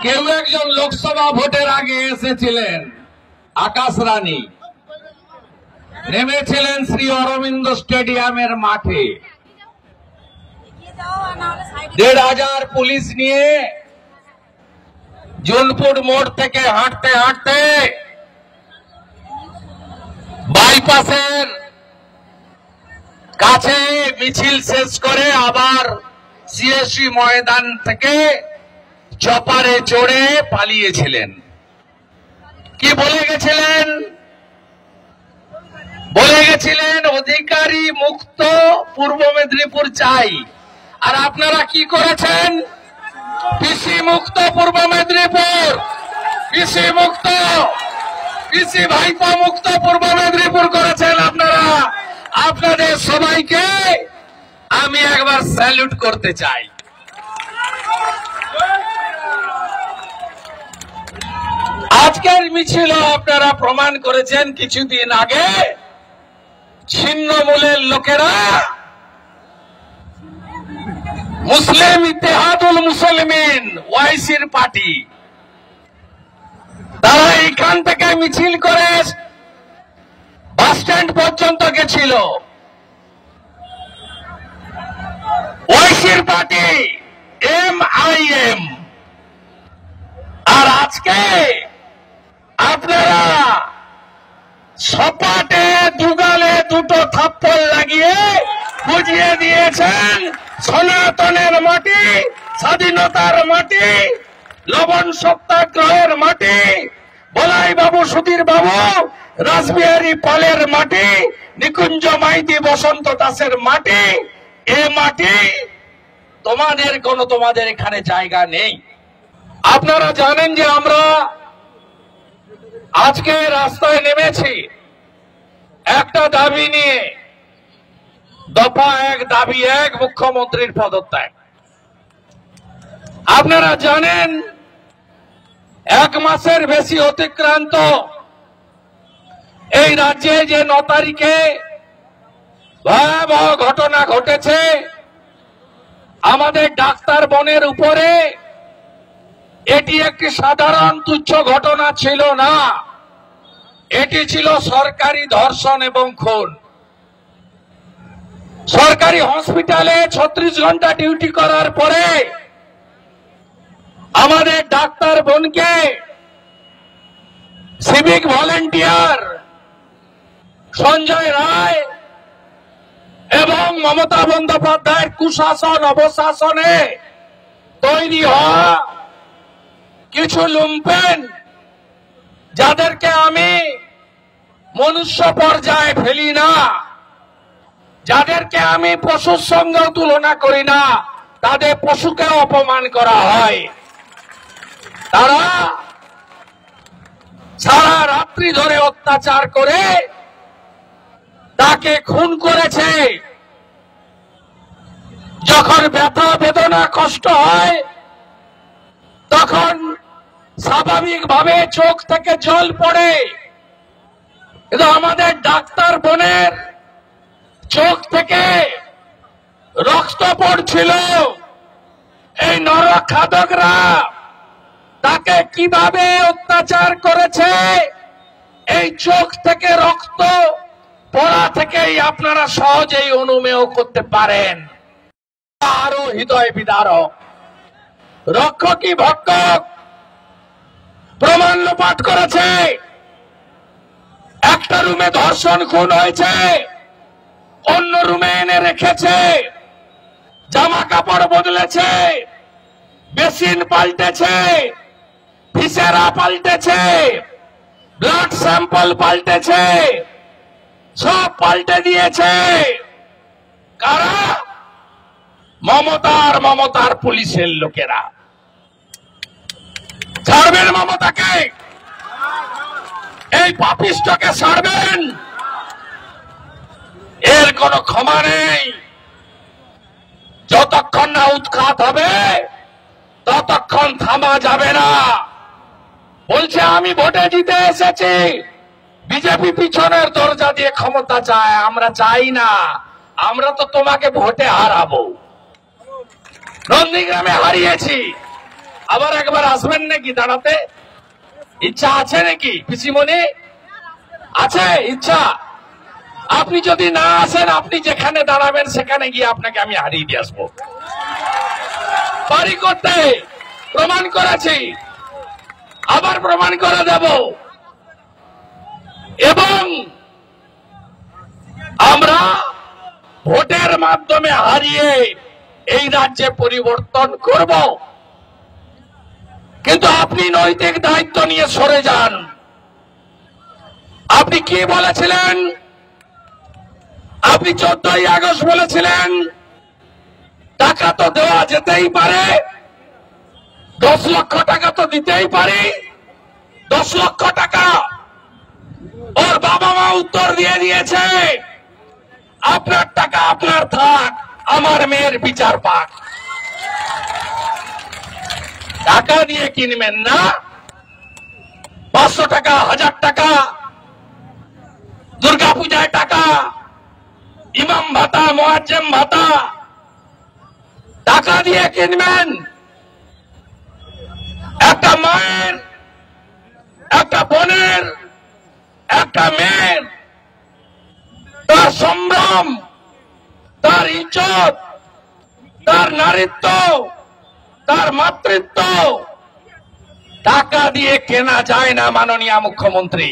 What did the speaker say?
কেউ একজন লোকসভা ভোটের আগে এসেছিলেন, আকাশ রানী নেমেছিলেন শ্রী অরবিন্দ স্টেডিয়ামের মাঠে ১,৫০০ পুলিশ নিয়ে জুনপুর মোড় থেকে হাঁটতে হাঁটতে বাইপাসের কাছে মিছিল শেষ করে আবার সিএসসি ময়দান থেকে চপারে চড়ে পালিয়েছিলেন। কি বলে গেছিলেন? বলে গেছিলেন অধিকারী মুক্ত পূর্ব মেদিনীপুর চাই। আর আপনারা কি করেছেন? পিসি মুক্ত পূর্ব মেদিনীপুর, পিসি মুক্ত, পিসি ভাইপো মুক্ত পূর্ব মেদিনীপুর করেছেন আপনারা। আপনাদের সবাইকে আমি একবার স্যালুট করতে চাই। আজকের মিছিল আপনারা প্রমাণ করেছেন কিছুদিন আগে ছিন্নমূলের লোকেরা মুসলিম ইত্তেহাদুল মুসলিমিন ওয়াইসির পার্টি, তারা এইখান থেকে মিছিল করে বাস স্ট্যান্ড পর্যন্ত গেছিল। ওয়াইসির পার্টি MIM। আর আজকে আপনারা সপাটে দুগালে দুটো থাপ্পড় লাগিয়ে বুঝিয়ে দিয়েছেন সনাতনের মাটি, স্বাধীনতার মাটি, লবণ সত্যাগ্রহের মাটি, বলাই বাবু, সুধীর বাবু, রাসবিহারী পালের মাটি, নিকুঞ্জ মাইতি, বসন্ত দাসের মাটি। এ মাটি তোমাদের এখানে জায়গা নেই। আপনারা জানেন যে আমরা আজকে রাস্তায় নেমেছি একটা দাবি নিয়ে, দফা 1 দাবি 1 মুখ্যমন্ত্রীর পদত্যাগ। আপনারা জানেন 1 মাসের বেশি অতিক্রান্ত এই রাজ্যে যে 9 তারিখে ভয়াবহ ঘটনা ঘটেছে আমাদের ডাক্তার বোনের উপরে, এটি একটি সাধারণ তুচ্ছ ঘটনা ছিল না, এটি ছিল সরকারি ধর্ষণ এবং খুন। সরকারি হসপিটালে 36 ঘন্টা ডিউটি করার পরে আমাদের ডাক্তার বোনকে সিভিক ভলেন্টিয়ার সঞ্জয় রায় এবং মমতা বন্দ্যোপাধ্যায়ের কুশাসন অবশাসনে তৈরি হওয়া কিছু লুম্পেন, যাদেরকে আমি মনুষ্য পর্যায়ে ফেলি না, যাদেরকে আমি পশুর সঙ্গে তুলনা করি না, তাদের পশুকে অপমান করা হয়। তারা সারা রাত্রি ধরে অত্যাচার করে তাকে খুন করেছে। যখন ব্যথা বেদনা কষ্ট হয় তখন স্বাভাবিকভাবে চোখ থেকে জল পড়ে, কিন্তু আমাদের ডাক্তার বোনের চোখ থেকে রক্ত পড়ছিল। এই নরখাদকরা তাকে কিভাবে অত্যাচার করেছে, এই চোখ থেকে রক্ত পড়া থেকেই আপনারা সহজেই অনুমেয় করতে পারেন। আরো হৃদয় বিদারক, রক্ষকই ভক্ষক প্রমাণ পাঠ করেছে। একটা রুমে ধর্ষণ খুন হয়েছে, অন্য রুমে এনে রেখেছে, জামা কাপড় বদলেছে, বেসিন পাল্টেছে, ভিসেরা পাল্টেছে, ব্লাড স্যাম্পল পাল্টেছে, সব পাল্টে দিয়েছে। কারা? মমতার পুলিশের লোকেরা। ছাড়বেন মমতাকে? এই পাপিষ্ঠকে ছাড়বেন? এর কোনো ক্ষমা নেই। যতক্ষণ না উৎখাত হবে ততক্ষণ থামা যাবে না। বলছে আমি ভোটে জিতে এসেছি, বিজেপি পিছনের দরজা দিয়ে ক্ষমতা চায়। আমরা চাই না, আমরা তো তোমাকে ভোটে হারাবো। নন্দীগ্রামে হারিয়েছি, আবার একবার আসবেন নাকি দাঁড়াতে? ইচ্ছা আছে নাকি পিসিমণি? আছে ইচ্ছা? আপনি যদি না আসেন, আপনি যেখানে দাঁড়াবেন সেখানে গিয়ে আপনাকে আমি হারিয়ে দিয়ে আসবো। বাড়ি করতে প্রমাণ করেছি, আবার প্রমাণ করে দেব। এবং আমরা ভোটের মাধ্যমে হারিয়ে এই রাজ্যে পরিবর্তন করব। কিন্তু আপনি নৈতিক দায়িত্ব নিয়ে সরে যান। আপনি কি বলেছিলেন? আপনি 14ই আগস্ট বলেছিলেন টাকা তো দেওয়া যেতেই পারে, 10 লক্ষ টাকা তো দিতেই পারি। 10 লক্ষ টাকা ওর বাবা মা উত্তর দিয়ে দিয়েছে, আপনার টাকা আপনার থাক, আমার মেয়ের বিচার পাক। টাকা দিয়ে কিনবেন না, 500 টাকা, 1000 টাকা, দুর্গাপূজায় টাকা, ইমাম ভাতা, মুয়াজ্জিম ভাতা, টাকা দিয়ে কিনবেন। একটা মায়ের, একটা বোনের, একটা মেয়ের তার সম্ভ্রম, তার ইজ্জত, তার নারীত্ব, তার মাতৃত্ব টাকা দিয়ে কেনা যায় না মাননীয় মুখ্যমন্ত্রী।